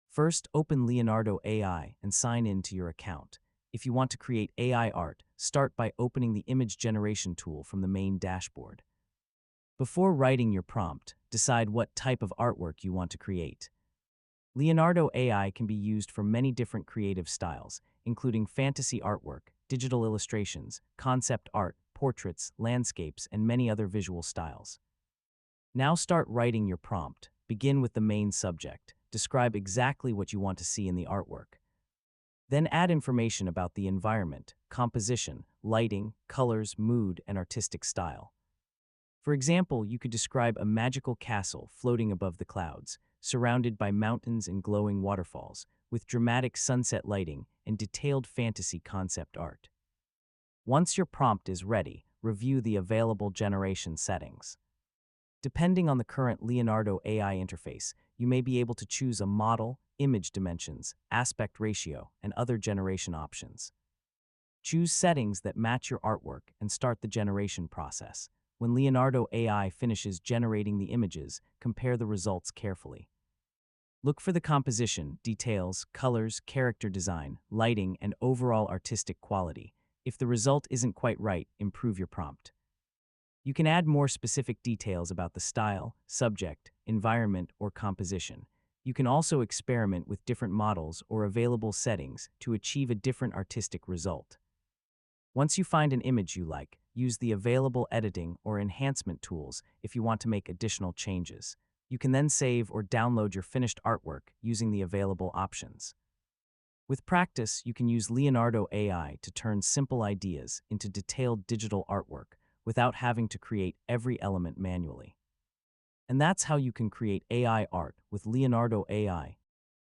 First, open Leonardo AI and sign in to your account. If you want to create AI art, start by opening the image generation tool from the main dashboard. Before writing your prompt, decide what type of artwork you want to create. Leonardo AI can be used for many different creative styles, including fantasy artwork, digital illustrations, concept art, portraits, landscapes, and many other visual styles. Now start writing your prompt. Begin with the main subject. Describe exactly what you want to see in the artwork. Then add information about the environment, composition, lighting, colors, mood, and artistic style. For example, you could describe a magical castle floating above the clouds, surrounded by mountains and glowing waterfalls, with dramatic sunset lighting and detailed fantasy concept art. Once your prompt is ready, review the available generation settings. Depending on the current Leonardo AI interface, you may be able to choose a model, image dimensions, aspect ratio, and other generation options. Choose settings that match your artwork and start the generation process. When Leonardo AI finishes generating the images, compare the results carefully. Look for the composition, details, colors, character design, lighting, and overall artistic quality. If the result isn't quite right, improve your prompt. You can add more specific details about the style, subject, environment, or composition. You can also experiment with different models or available settings to achieve a different artistic result. Once you find an image you like, use the available editing or enhancement tools if you want to make additional changes. You can then save or download your finished artwork using the available options. With practice, you can use Leonardo AI to turn simple ideas into detailed digital artwork without having to create every element manually. And that's how you can create AI art with Leonardo AI